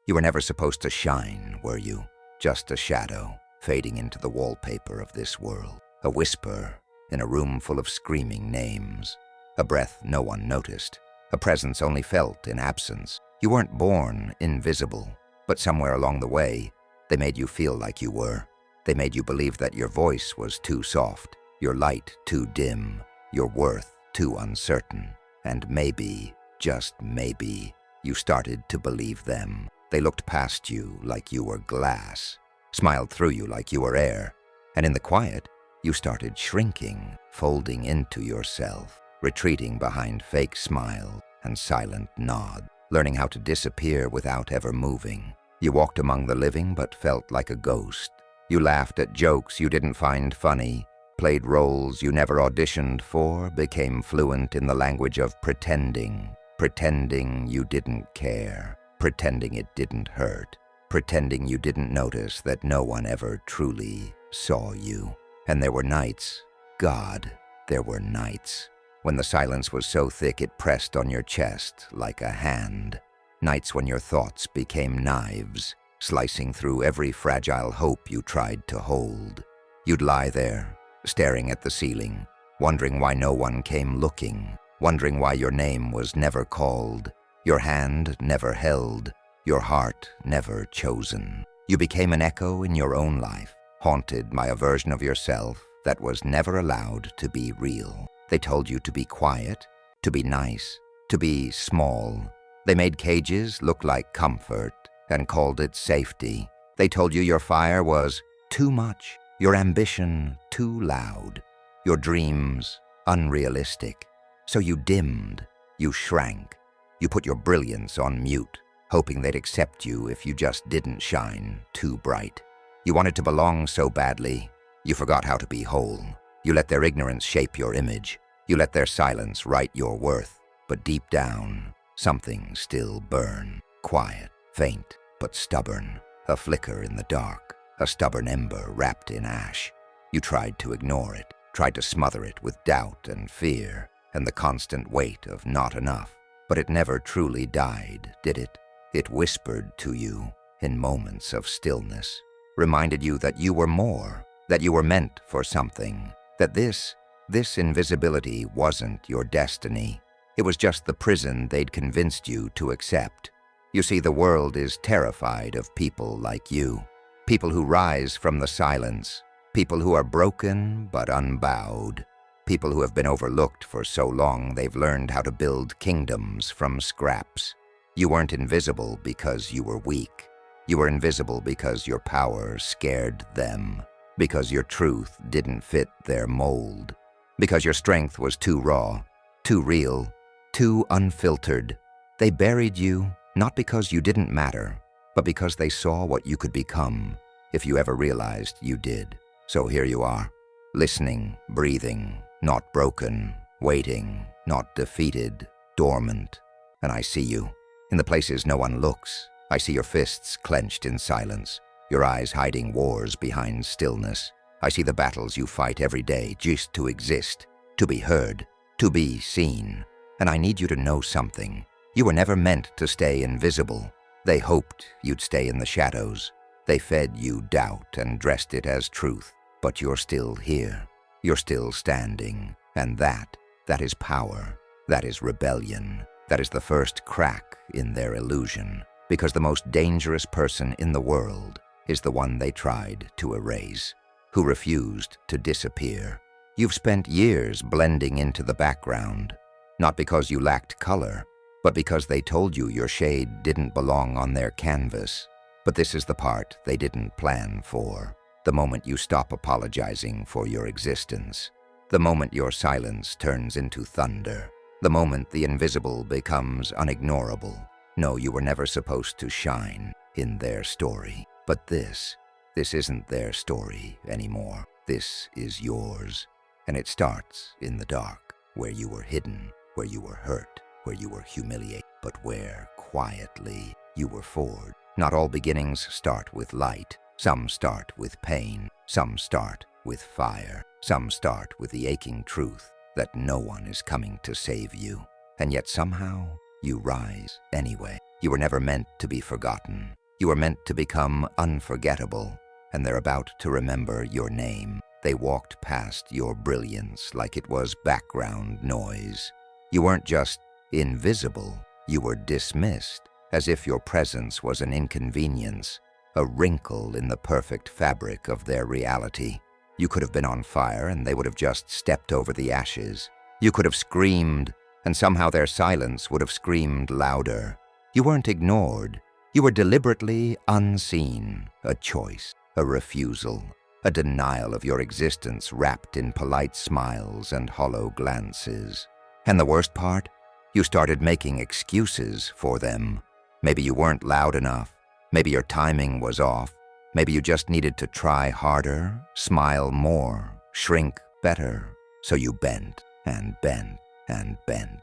You were never supposed to shine, were you? Just a shadow, fading into the wallpaper of this world. A whisper in a room full of screaming names. A breath no one noticed. A presence only felt in absence. You weren't born invisible, but somewhere along the way, they made you feel like you were. They made you believe that your voice was too soft, your light too dim, your worth too uncertain. And maybe, just maybe, you started to believe them. They looked past you like you were glass, smiled through you like you were air, and in the quiet, you started shrinking, folding into yourself, retreating behind fake smiles and silent nods, learning how to disappear without ever moving. You walked among the living but felt like a ghost. You laughed at jokes you didn't find funny, played roles you never auditioned for, became fluent in the language of pretending you didn't care, pretending it didn't hurt, pretending you didn't notice that no one ever truly saw you. And there were nights, God, there were nights, when the silence was so thick it pressed on your chest like a hand. Nights when your thoughts became knives, slicing through every fragile hope you tried to hold. You'd lie there, staring at the ceiling, wondering why no one came looking, wondering why your name was never called, your hand never held, your heart never chosen. You became an echo in your own life, haunted by a version of yourself that was never allowed to be real. They told you to be quiet, to be nice, to be small. They made cages look like comfort and called it safety. They told you your fire was too much, your ambition too loud, your dreams unrealistic. So you dimmed, you shrank, you put your brilliance on mute, hoping they'd accept you if you just didn't shine too bright. You wanted to belong so badly, you forgot how to be whole. You let their ignorance shape your image. You let their silence write your worth. But deep down, something still burned. Quiet, faint, but stubborn. A flicker in the dark. A stubborn ember wrapped in ash. You tried to ignore it, tried to smother it with doubt and fear, and the constant weight of not enough. But it never truly died, did it? It whispered to you in moments of stillness, reminded you that you were more, that you were meant for something, that this invisibility wasn't your destiny. It was just the prison they'd convinced you to accept. You see, the world is terrified of people like you, people who rise from the silence, people who are broken but unbowed, people who have been overlooked for so long they've learned how to build kingdoms from scraps. You weren't invisible because you were weak. You were invisible because your power scared them, because your truth didn't fit their mold, because your strength was too raw, too real, too unfiltered. They buried you not because you didn't matter, but because they saw what you could become if you ever realized you did. So here you are, listening, breathing, not broken, waiting, not defeated, dormant. And I see you. In the places no one looks, I see your fists clenched in silence, your eyes hiding wars behind stillness. I see the battles you fight every day just to exist, to be heard, to be seen. And I need you to know something. You were never meant to stay invisible. They hoped you'd stay in the shadows. They fed you doubt and dressed it as truth. But you're still here. You're still standing. And that is power. That is rebellion. That is the first crack in their illusion. Because the most dangerous person in the world is the one they tried to erase, who refused to disappear. You've spent years blending into the background, not because you lacked color, but because they told you your shade didn't belong on their canvas. But this is the part they didn't plan for. The moment you stop apologizing for your existence. The moment your silence turns into thunder. The moment the invisible becomes unignorable. No, you were never supposed to shine in their story. But this isn't their story anymore. This is yours. And it starts in the dark, where you were hidden, where you were hurt, where you were humiliated, but where, quietly, you were forged. Not all beginnings start with light. Some start with pain. Some start with fire. Some start with the aching truth that no one is coming to save you. And yet somehow, you rise anyway. You were never meant to be forgotten. You were meant to become unforgettable, and they're about to remember your name. They walked past your brilliance like it was background noise. You weren't just invisible, you were dismissed, as if your presence was an inconvenience, a wrinkle in the perfect fabric of their reality. You could have been on fire and they would have just stepped over the ashes. You could have screamed, and somehow their silence would have screamed louder. You weren't ignored. You were deliberately unseen, a choice, a refusal, a denial of your existence wrapped in polite smiles and hollow glances. And the worst part? You started making excuses for them. Maybe you weren't loud enough. Maybe your timing was off. Maybe you just needed to try harder, smile more, shrink better. So you bent and bent and bent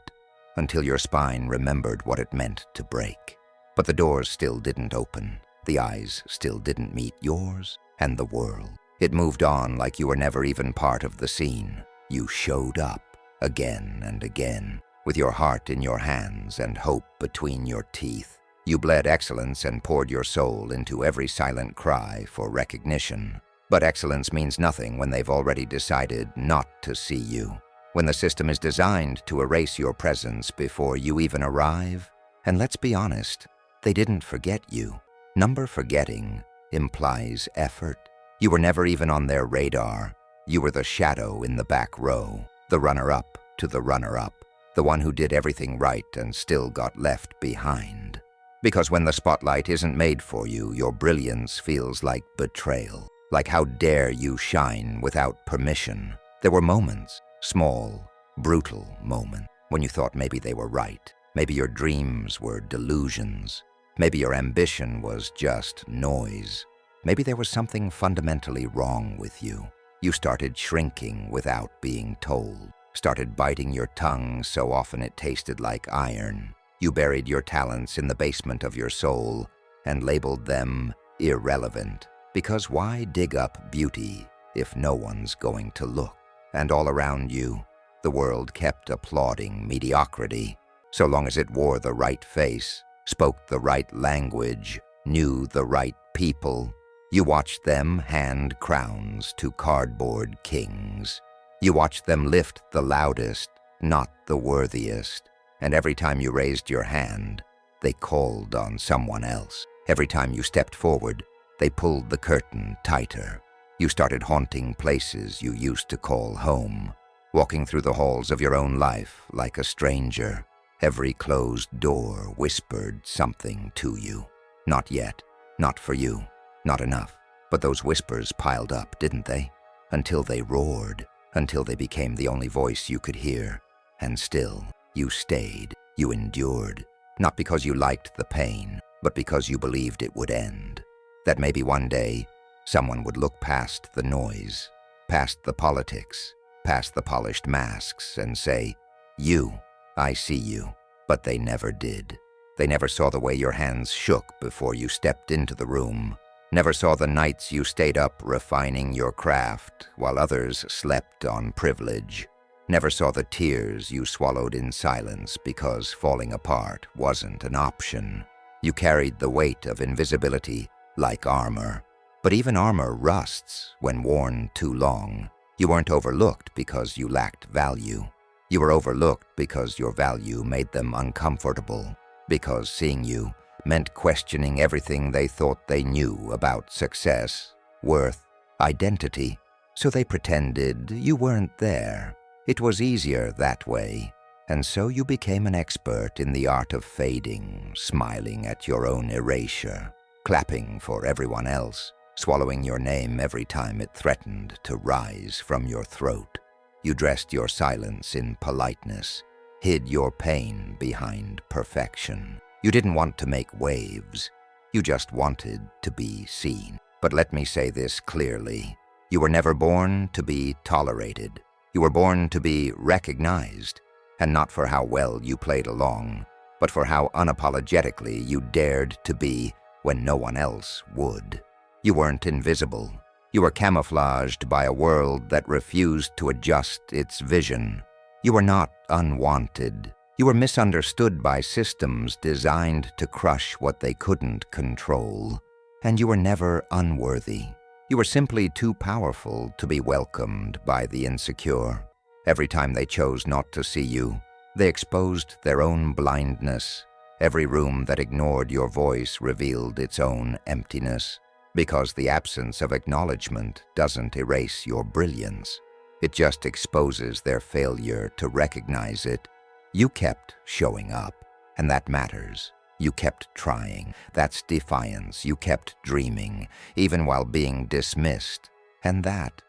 until your spine remembered what it meant to break. But the doors still didn't open. The eyes still didn't meet yours and the world. It moved on like you were never even part of the scene. You showed up again and again, with your heart in your hands and hope between your teeth. You bled excellence and poured your soul into every silent cry for recognition. But excellence means nothing when they've already decided not to see you. When the system is designed to erase your presence before you even arrive. And let's be honest, they didn't forget you. Number forgetting implies effort. You were never even on their radar. You were the shadow in the back row, the runner-up to the runner-up, the one who did everything right and still got left behind. Because when the spotlight isn't made for you, your brilliance feels like betrayal. Like how dare you shine without permission. There were moments, small, brutal moments, when you thought maybe they were right. Maybe your dreams were delusions. Maybe your ambition was just noise. Maybe there was something fundamentally wrong with you. You started shrinking without being told. Started biting your tongue so often it tasted like iron. You buried your talents in the basement of your soul and labeled them irrelevant. Because why dig up beauty if no one's going to look? And all around you, the world kept applauding mediocrity, so long as it wore the right face, spoke the right language, knew the right people. You watched them hand crowns to cardboard kings. You watched them lift the loudest, not the worthiest. And every time you raised your hand, they called on someone else. Every time you stepped forward, they pulled the curtain tighter. You started haunting places you used to call home, walking through the halls of your own life like a stranger. Every closed door whispered something to you. Not yet, not for you, not enough. But those whispers piled up, didn't they? Until they roared, until they became the only voice you could hear. And still, you stayed, you endured, not because you liked the pain, but because you believed it would end. That maybe one day, someone would look past the noise, past the politics, past the polished masks, and say, "You, I see you." But they never did. They never saw the way your hands shook before you stepped into the room, never saw the nights you stayed up refining your craft while others slept on privilege, never saw the tears you swallowed in silence because falling apart wasn't an option. You carried the weight of invisibility like armor. But even armor rusts when worn too long. You weren't overlooked because you lacked value. You were overlooked because your value made them uncomfortable, because seeing you meant questioning everything they thought they knew about success, worth, identity. So they pretended you weren't there. It was easier that way. And so you became an expert in the art of fading, smiling at your own erasure, clapping for everyone else, swallowing your name every time it threatened to rise from your throat. You dressed your silence in politeness, hid your pain behind perfection. You didn't want to make waves. You just wanted to be seen. But let me say this clearly. You were never born to be tolerated. You were born to be recognized, and not for how well you played along, but for how unapologetically you dared to be when no one else would. You weren't invisible. You were camouflaged by a world that refused to adjust its vision. You were not unwanted. You were misunderstood by systems designed to crush what they couldn't control. And you were never unworthy. You were simply too powerful to be welcomed by the insecure. Every time they chose not to see you, they exposed their own blindness. Every room that ignored your voice revealed its own emptiness, because the absence of acknowledgement doesn't erase your brilliance. It just exposes their failure to recognize it. You kept showing up, and that matters. You kept trying. That's defiance. You kept dreaming, even while being dismissed. And that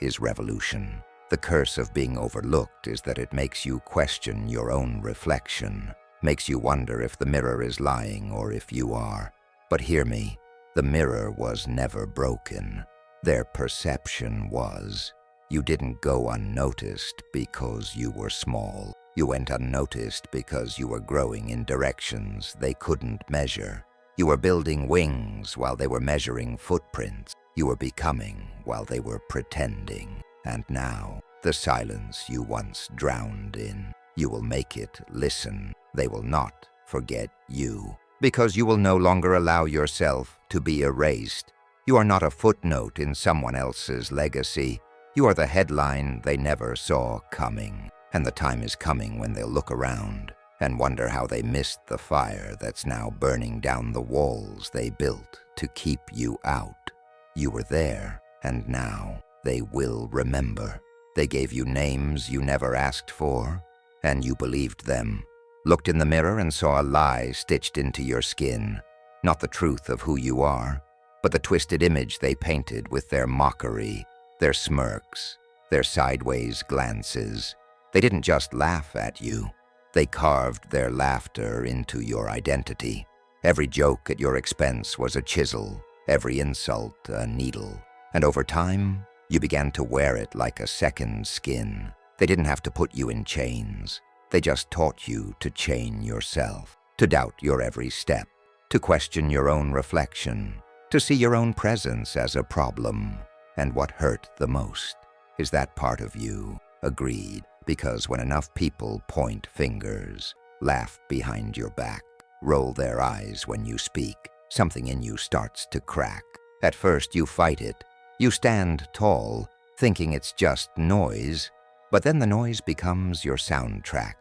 is revolution. The curse of being overlooked is that it makes you question your own reflection, makes you wonder if the mirror is lying or if you are. But hear me, the mirror was never broken. Their perception was. You didn't go unnoticed because you were small. You went unnoticed because you were growing in directions they couldn't measure. You were building wings while they were measuring footprints. You were becoming while they were pretending. And now, the silence you once drowned in, you will make it listen. They will not forget you, because you will no longer allow yourself to be erased. You are not a footnote in someone else's legacy. You are the headline they never saw coming. And the time is coming when they'll look around and wonder how they missed the fire that's now burning down the walls they built to keep you out. You were there, and now they will remember. They gave you names you never asked for, and you believed them. Looked in the mirror and saw a lie stitched into your skin. Not the truth of who you are, but the twisted image they painted with their mockery, their smirks, their sideways glances. They didn't just laugh at you. They carved their laughter into your identity. Every joke at your expense was a chisel, every insult a needle. And over time, you began to wear it like a second skin. They didn't have to put you in chains. They just taught you to chain yourself, to doubt your every step, to question your own reflection, to see your own presence as a problem. And what hurt the most is that part of you agreed. Because when enough people point fingers, laugh behind your back, roll their eyes when you speak, something in you starts to crack. At first you fight it. You stand tall, thinking it's just noise, but then the noise becomes your soundtrack.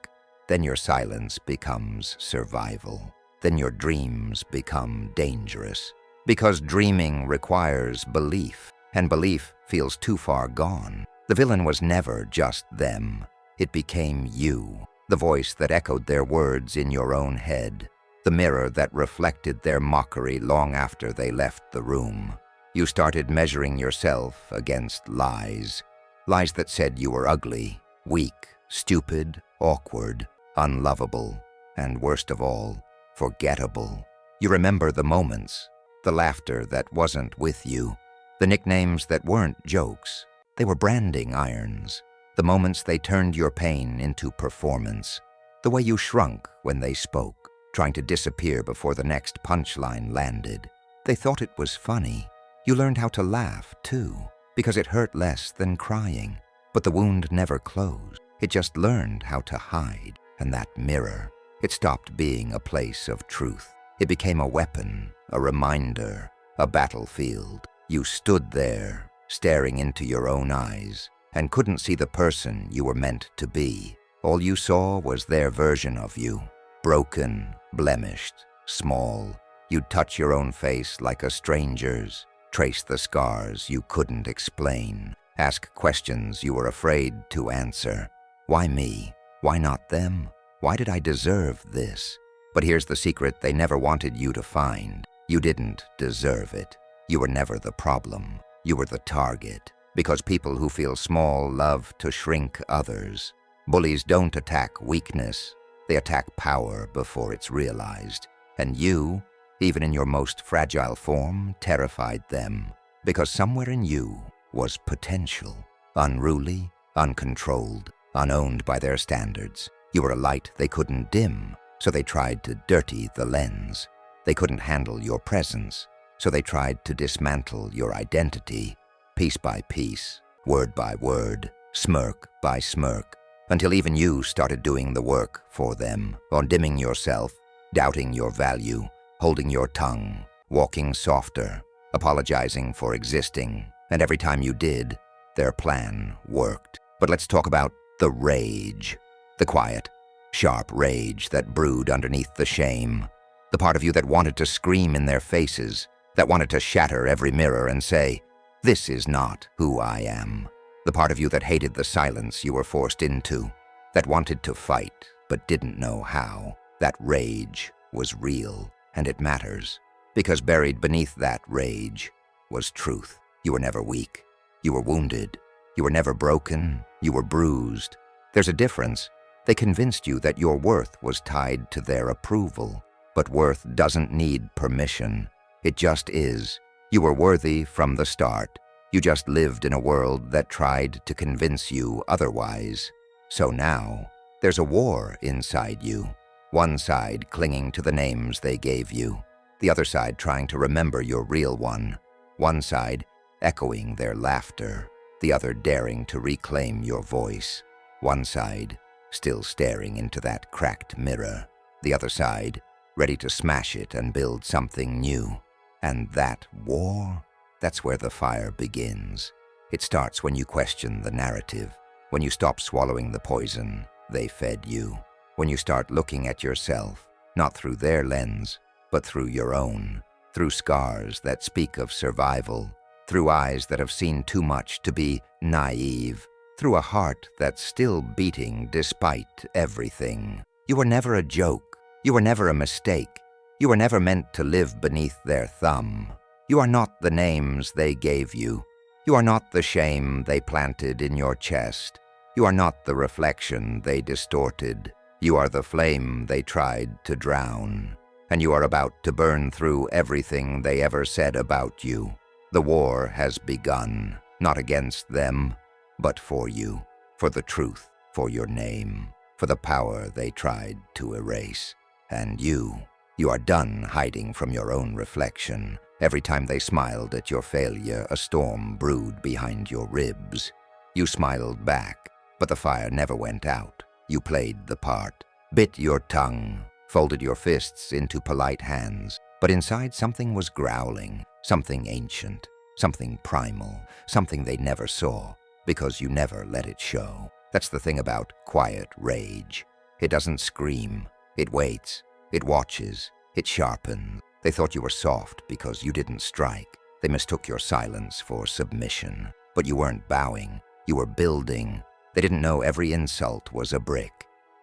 Then your silence becomes survival. Then your dreams become dangerous. Because dreaming requires belief, and belief feels too far gone. The villain was never just them. It became you, the voice that echoed their words in your own head, the mirror that reflected their mockery long after they left the room. You started measuring yourself against lies, lies that said you were ugly, weak, stupid, awkward, unlovable, and worst of all, forgettable. You remember the moments, the laughter that wasn't with you, the nicknames that weren't jokes. They were branding irons. The moments they turned your pain into performance. The way you shrunk when they spoke, trying to disappear before the next punchline landed. They thought it was funny. You learned how to laugh, too, because it hurt less than crying. But the wound never closed. It just learned how to hide. And that mirror, it stopped being a place of truth. It became a weapon, a reminder, a battlefield. You stood there, staring into your own eyes, and couldn't see the person you were meant to be. All you saw was their version of you, broken, blemished, small. You'd touch your own face like a stranger's, trace the scars you couldn't explain, ask questions you were afraid to answer. Why me? Why not them? Why did I deserve this? But here's the secret they never wanted you to find. You didn't deserve it. You were never the problem. You were the target. Because people who feel small love to shrink others. Bullies don't attack weakness. They attack power before it's realized. And you, even in your most fragile form, terrified them. Because somewhere in you was potential. Unruly, uncontrolled, unowned by their standards. You were a light they couldn't dim, so they tried to dirty the lens. They couldn't handle your presence, so they tried to dismantle your identity. Piece by piece, word by word, smirk by smirk, until even you started doing the work for them, on dimming yourself, doubting your value, holding your tongue, walking softer, apologizing for existing, and every time you did, their plan worked. But let's talk about the rage, the quiet, sharp rage that brewed underneath the shame, the part of you that wanted to scream in their faces, that wanted to shatter every mirror and say, "This is not who I am." The part of you that hated the silence you were forced into, that wanted to fight but didn't know how. That rage was real, and it matters, because buried beneath that rage was truth. You were never weak. You were wounded. You were never broken. You were bruised. There's a difference. They convinced you that your worth was tied to their approval. But worth doesn't need permission. It just is. You were worthy from the start. You just lived in a world that tried to convince you otherwise. So now, there's a war inside you. One side clinging to the names they gave you. The other side trying to remember your real one. One side echoing their laughter. The other daring to reclaim your voice. One side still staring into that cracked mirror. The other side ready to smash it and build something new. And that war? That's where the fire begins. It starts when you question the narrative, when you stop swallowing the poison they fed you, when you start looking at yourself, not through their lens, but through your own, through scars that speak of survival, through eyes that have seen too much to be naive, through a heart that's still beating despite everything. You were never a joke. You were never a mistake. You were never meant to live beneath their thumb. You are not the names they gave you. You are not the shame they planted in your chest. You are not the reflection they distorted. You are the flame they tried to drown. And you are about to burn through everything they ever said about you. The war has begun, not against them, but for you, for the truth, for your name, for the power they tried to erase. And you are done hiding from your own reflection. Every time they smiled at your failure, a storm brewed behind your ribs. You smiled back, but the fire never went out. You played the part, bit your tongue, folded your fists into polite hands, but inside something was growling, something ancient, something primal, something they never saw, because you never let it show. That's the thing about quiet rage. It doesn't scream. It waits. It watches. It sharpens. They thought you were soft because you didn't strike. They mistook your silence for submission. But you weren't bowing. You were building. They didn't know every insult was a brick,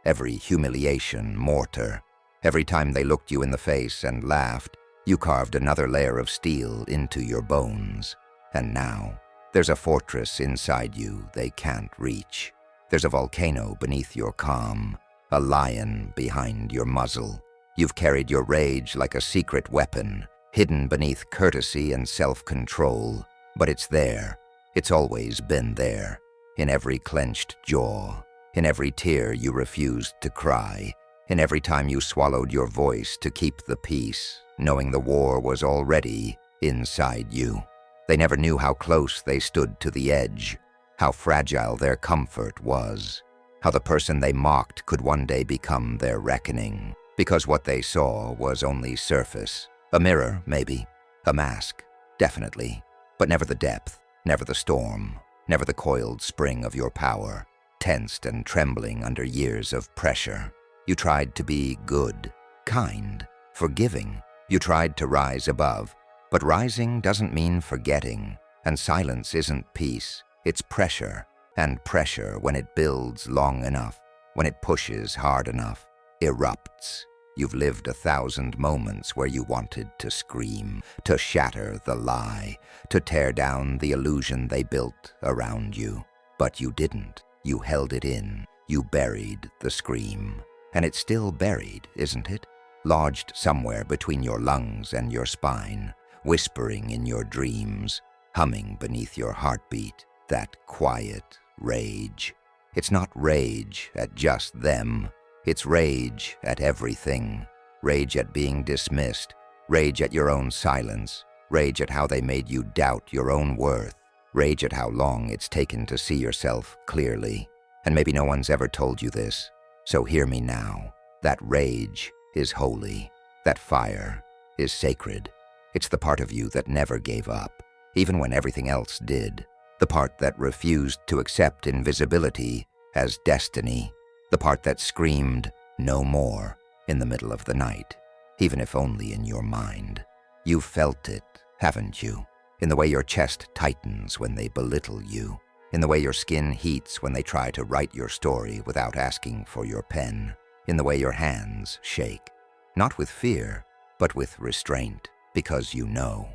every humiliation mortar. Every time they looked you in the face and laughed, you carved another layer of steel into your bones. And now, there's a fortress inside you they can't reach. There's a volcano beneath your calm, a lion behind your muzzle. You've carried your rage like a secret weapon, hidden beneath courtesy and self-control. But it's there. It's always been there. In every clenched jaw, in every tear you refused to cry, in every time you swallowed your voice to keep the peace, knowing the war was already inside you. They never knew how close they stood to the edge, how fragile their comfort was, how the person they mocked could one day become their reckoning, because what they saw was only surface. A mirror, maybe. A mask, definitely. But never the depth, never the storm, never the coiled spring of your power, tensed and trembling under years of pressure. You tried to be good, kind, forgiving. You tried to rise above. But rising doesn't mean forgetting, and silence isn't peace. It's pressure, and pressure, when it builds long enough, when it pushes hard enough, erupts. You've lived 1,000 moments where you wanted to scream, to shatter the lie, to tear down the illusion they built around you. But you didn't. You held it in. You buried the scream. And it's still buried, isn't it? Lodged somewhere between your lungs and your spine, whispering in your dreams, humming beneath your heartbeat, that quiet rage. It's not rage at just them. It's rage at everything. Rage at being dismissed. Rage at your own silence. Rage at how they made you doubt your own worth. Rage at how long it's taken to see yourself clearly. And maybe no one's ever told you this, so hear me now. That rage is holy. That fire is sacred. It's the part of you that never gave up, even when everything else did. The part that refused to accept invisibility as destiny. The part that screamed, "No more," in the middle of the night, even if only in your mind. You've felt it, haven't you? In the way your chest tightens when they belittle you. In the way your skin heats when they try to write your story without asking for your pen. In the way your hands shake. Not with fear, but with restraint, because you know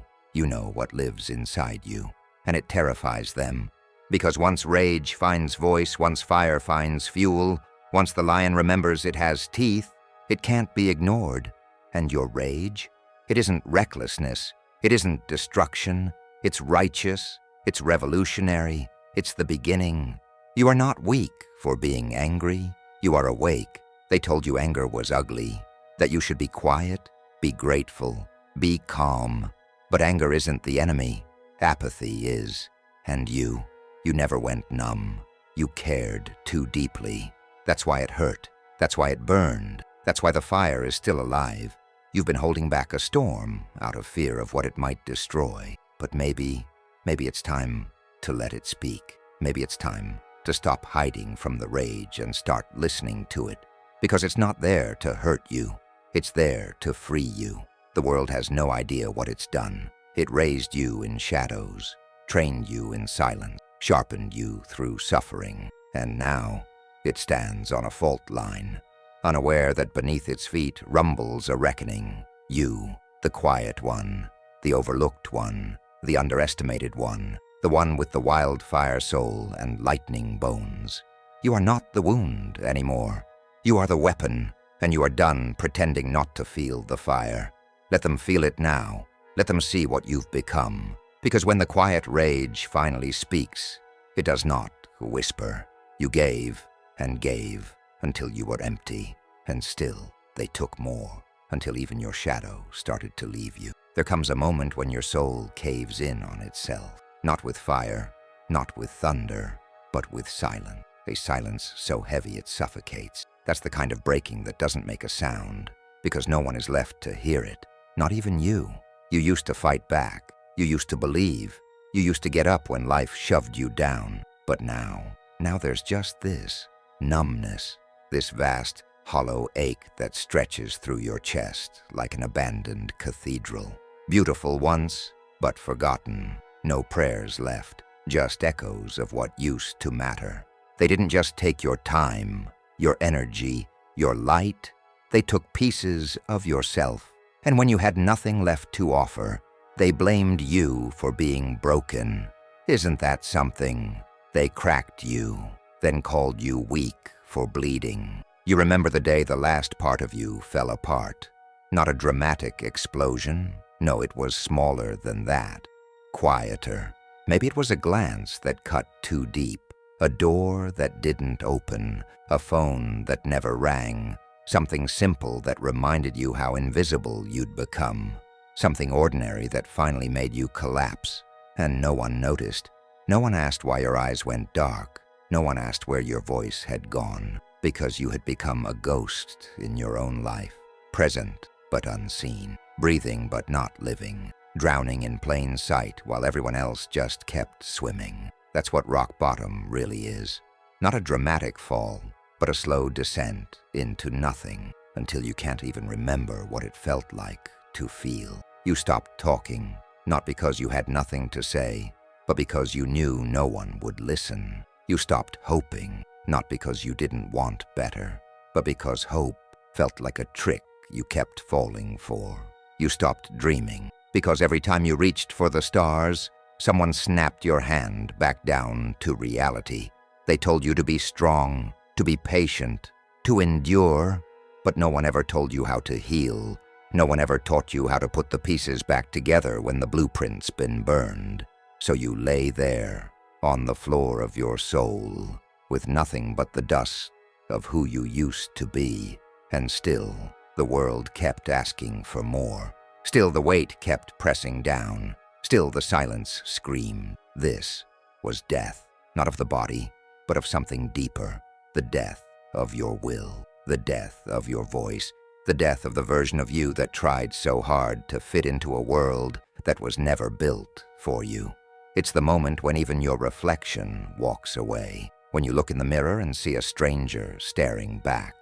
what lives inside you, and it terrifies them. Because once rage finds voice, once fire finds fuel, once the lion remembers it has teeth, it can't be ignored. And your rage? It isn't recklessness. It isn't destruction. It's righteous. It's revolutionary. It's the beginning. You are not weak for being angry. You are awake. They told you anger was ugly, that you should be quiet, be grateful, be calm. But anger isn't the enemy. Apathy is. And you never went numb. You cared too deeply. That's why it hurt. That's why it burned. That's why the fire is still alive. You've been holding back a storm out of fear of what it might destroy. But maybe it's time to let it speak. Maybe it's time to stop hiding from the rage and start listening to it. Because it's not there to hurt you. It's there to free you. The world has no idea what it's done. It raised you in shadows, trained you in silence, sharpened you through suffering. And now it stands on a fault line, unaware that beneath its feet rumbles a reckoning. You, the quiet one, the overlooked one, the underestimated one, the one with the wildfire soul and lightning bones. You are not the wound anymore. You are the weapon, and you are done pretending not to feel the fire. Let them feel it now. Let them see what you've become. Because when the quiet rage finally speaks, it does not whisper. You gave and gave until you were empty, and still they took more, until even your shadow started to leave you. There comes a moment when your soul caves in on itself, not with fire, not with thunder, but with silence. A silence so heavy it suffocates. That's the kind of breaking that doesn't make a sound, because no one is left to hear it, not even you. You used to fight back. You used to believe. You used to get up when life shoved you down. But now there's just this numbness, this vast, hollow ache that stretches through your chest like an abandoned cathedral. Beautiful once, but forgotten. No prayers left, just echoes of what used to matter. They didn't just take your time, your energy, your light. They took pieces of yourself. And when you had nothing left to offer, they blamed you for being broken. Isn't that something? They cracked you, then called you weak for bleeding. You remember the day the last part of you fell apart. Not a dramatic explosion. No, it was smaller than that. Quieter. Maybe it was a glance that cut too deep. A door that didn't open. A phone that never rang. Something simple that reminded you how invisible you'd become. Something ordinary that finally made you collapse. And no one noticed. No one asked why your eyes went dark. No one asked where your voice had gone. Because you had become a ghost in your own life. Present but unseen. Breathing but not living. Drowning in plain sight while everyone else just kept swimming. That's what rock bottom really is. Not a dramatic fall, but a slow descent into nothing until you can't even remember what it felt like to feel. You stopped talking, not because you had nothing to say, but because you knew no one would listen. You stopped hoping, not because you didn't want better, but because hope felt like a trick you kept falling for. You stopped dreaming, because every time you reached for the stars, someone snapped your hand back down to reality. They told you to be strong, to be patient, to endure, but no one ever told you how to heal. No one ever taught you how to put the pieces back together when the blueprint's been burned. So you lay there, on the floor of your soul, with nothing but the dust of who you used to be. And still, the world kept asking for more. Still, the weight kept pressing down. Still, the silence screamed. This was death, not of the body, but of something deeper, the death of your will, the death of your voice, the death of the version of you that tried so hard to fit into a world that was never built for you. It's the moment when even your reflection walks away, when you look in the mirror and see a stranger staring back,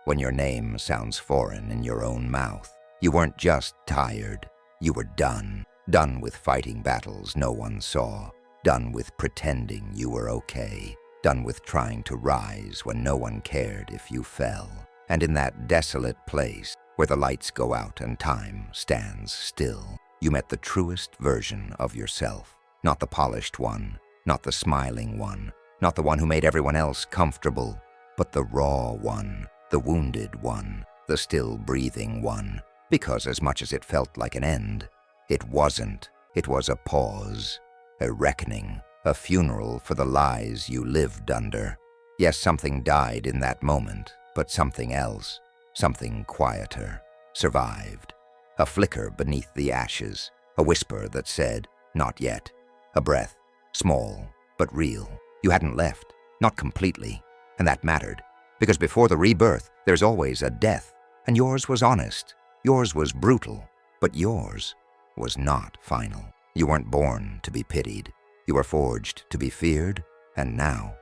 when your name sounds foreign in your own mouth. You weren't just tired, you were done. Done with fighting battles no one saw, done with pretending you were okay, done with trying to rise when no one cared if you fell. And in that desolate place where the lights go out and time stands still, you met the truest version of yourself. Not the polished one, not the smiling one, not the one who made everyone else comfortable, but the raw one, the wounded one, the still breathing one. Because as much as it felt like an end, it wasn't. It was a pause, a reckoning, a funeral for the lies you lived under. Yes, something died in that moment, but something else, something quieter, survived. A flicker beneath the ashes, a whisper that said, "Not yet." A breath, small but real. You hadn't left, not completely, and that mattered. Because before the rebirth, there's always a death, and yours was honest. Yours was brutal, but yours was not final. You weren't born to be pitied. You were forged to be feared, and now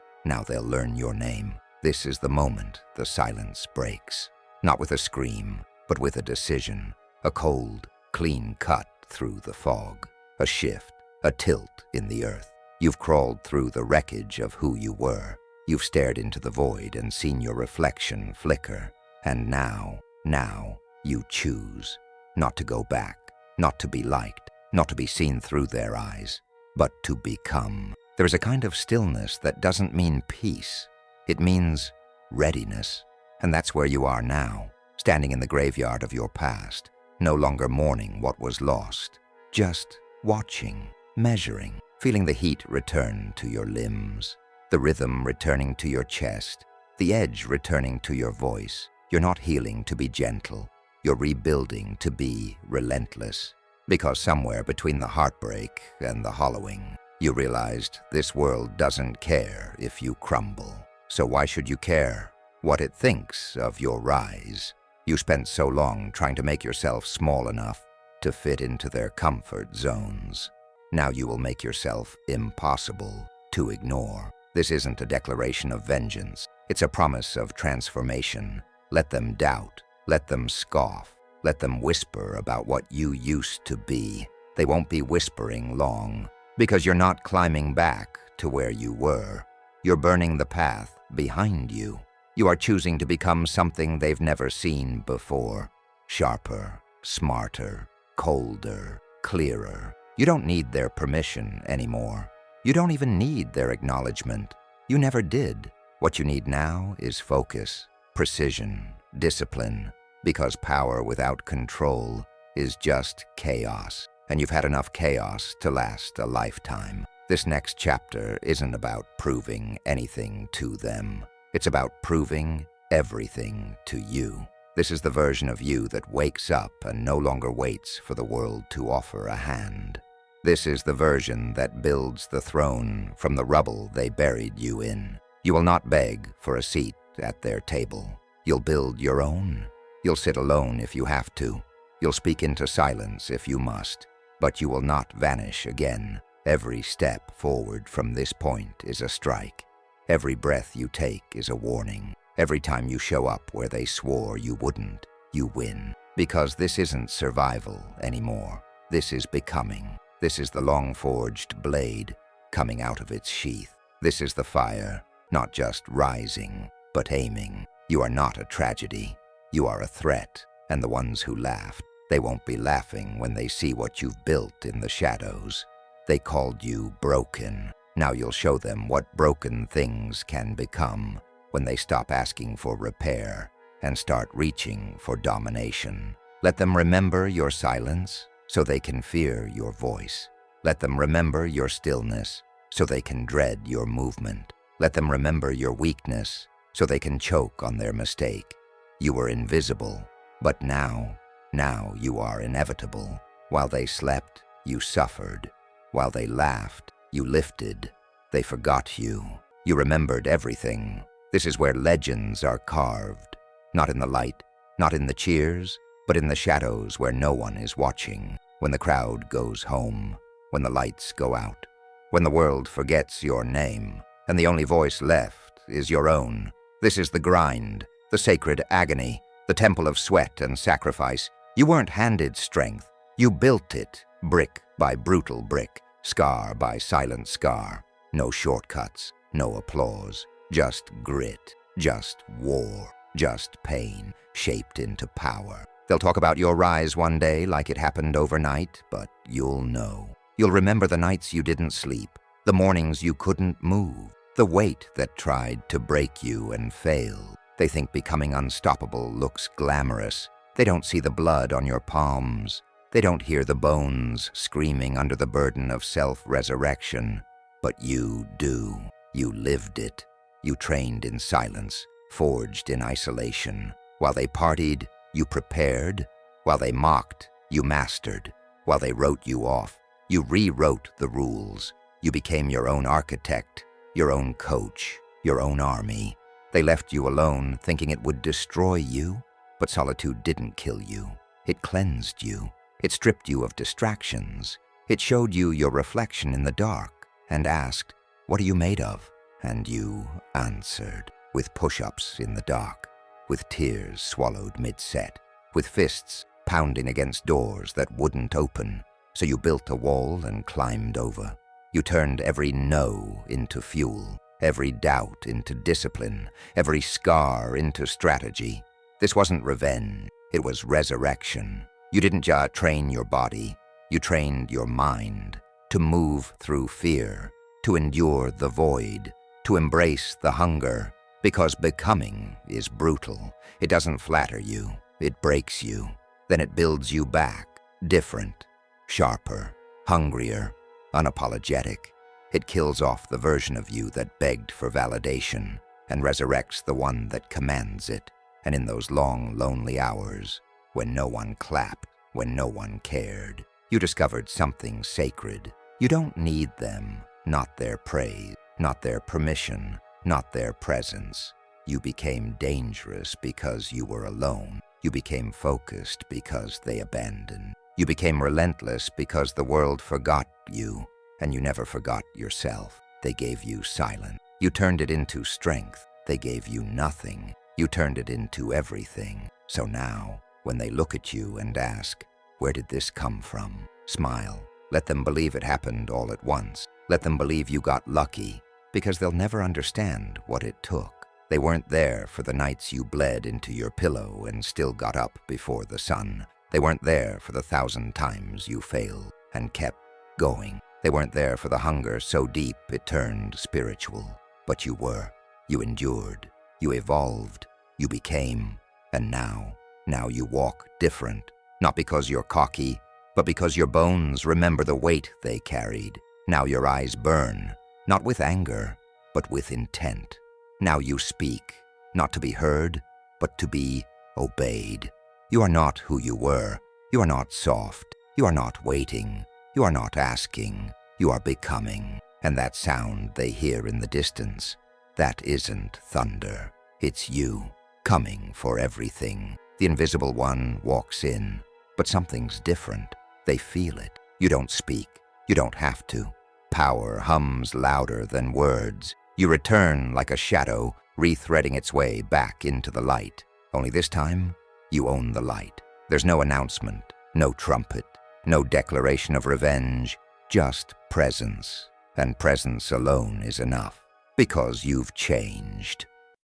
they'll learn your name. This is the moment the silence breaks. Not with a scream, but with a decision. A cold, clean cut through the fog. A shift, a tilt in the earth. You've crawled through the wreckage of who you were. You've stared into the void and seen your reflection flicker. And now you choose not to go back. Not to be liked, not to be seen through their eyes, but to become. There is a kind of stillness that doesn't mean peace. It means readiness. And that's where you are now, standing in the graveyard of your past, no longer mourning what was lost, just watching, measuring, feeling the heat return to your limbs, the rhythm returning to your chest, the edge returning to your voice. You're not healing to be gentle. You're rebuilding to be relentless. Because somewhere between the heartbreak and the hollowing, you realized this world doesn't care if you crumble. So why should you care what it thinks of your rise? You spent so long trying to make yourself small enough to fit into their comfort zones. Now you will make yourself impossible to ignore. This isn't a declaration of vengeance. It's a promise of transformation. Let them doubt. Let them scoff. Let them whisper about what you used to be. They won't be whispering long, because you're not climbing back to where you were. You're burning the path behind you. You are choosing to become something they've never seen before. Sharper, smarter, colder, clearer. You don't need their permission anymore. You don't even need their acknowledgement. You never did. What you need now is focus, precision, discipline. Because power without control is just chaos, and you've had enough chaos to last a lifetime. This next chapter isn't about proving anything to them. It's about proving everything to you. This is the version of you that wakes up and no longer waits for the world to offer a hand. This is the version that builds the throne from the rubble they buried you in. You will not beg for a seat at their table. You'll build your own. You'll sit alone if you have to. You'll speak into silence if you must. But you will not vanish again. Every step forward from this point is a strike. Every breath you take is a warning. Every time you show up where they swore you wouldn't, you win. Because this isn't survival anymore. This is becoming. This is the long-forged blade coming out of its sheath. This is the fire, not just rising, but aiming. You are not a tragedy. You are a threat, and the ones who laughed, they won't be laughing when they see what you've built in the shadows. They called you broken. Now you'll show them what broken things can become when they stop asking for repair and start reaching for domination. Let them remember your silence so they can fear your voice. Let them remember your stillness so they can dread your movement. Let them remember your weakness so they can choke on their mistake. You were invisible, but now you are inevitable. While they slept, you suffered. While they laughed, you lifted. They forgot you. You remembered everything. This is where legends are carved. Not in the light, not in the cheers, but in the shadows where no one is watching. When the crowd goes home, when the lights go out, when the world forgets your name, and the only voice left is your own. This is the grind, the sacred agony, the temple of sweat and sacrifice. You weren't handed strength. You built it, brick by brutal brick, scar by silent scar. No shortcuts, no applause, just grit, just war, just pain, shaped into power. They'll talk about your rise one day like it happened overnight, but you'll know. You'll remember the nights you didn't sleep, the mornings you couldn't move, the weight that tried to break you and failed. They think becoming unstoppable looks glamorous. They don't see the blood on your palms. They don't hear the bones screaming under the burden of self-resurrection. But you do. You lived it. You trained in silence, forged in isolation. While they partied, you prepared. While they mocked, you mastered. While they wrote you off, you rewrote the rules. You became your own architect, your own coach, your own army. They left you alone, thinking it would destroy you. But solitude didn't kill you. It cleansed you. It stripped you of distractions. It showed you your reflection in the dark and asked, "What are you made of?" And you answered, with push-ups in the dark, with tears swallowed mid-set, with fists pounding against doors that wouldn't open. So you built a wall and climbed over. You turned every no into fuel, every doubt into discipline, every scar into strategy. This wasn't revenge, it was resurrection. You didn't just train your body, you trained your mind to move through fear, to endure the void, to embrace the hunger, because becoming is brutal. It doesn't flatter you, it breaks you. Then it builds you back, different, sharper, hungrier, unapologetic. It kills off the version of you that begged for validation and resurrects the one that commands it. And in those long, lonely hours, when no one clapped, when no one cared, you discovered something sacred. You don't need them, not their praise, not their permission, not their presence. You became dangerous because you were alone. You became focused because they abandoned. You became relentless because the world forgot you, and you never forgot yourself. They gave you silence. You turned it into strength. They gave you nothing. You turned it into everything. So now, when they look at you and ask, "Where did this come from?" smile. Let them believe it happened all at once. Let them believe you got lucky, because they'll never understand what it took. They weren't there for the nights you bled into your pillow and still got up before the sun. They weren't there for the 1,000 times you failed and kept going. They weren't there for the hunger so deep it turned spiritual. But you were. You endured. You evolved. You became. And now you walk different. Not because you're cocky, but because your bones remember the weight they carried. Now your eyes burn, not with anger, but with intent. Now you speak, not to be heard, but to be obeyed. You are not who you were. You are not soft. You are not waiting. You are not asking. You are becoming. And that sound they hear in the distance, that isn't thunder. It's you, coming for everything. The invisible one walks in, but something's different. They feel it. You don't speak. You don't have to. Power hums louder than words. You return like a shadow, rethreading its way back into the light. Only this time, you own the light. There's no announcement, no trumpet, no declaration of revenge, just presence. And presence alone is enough, because you've changed.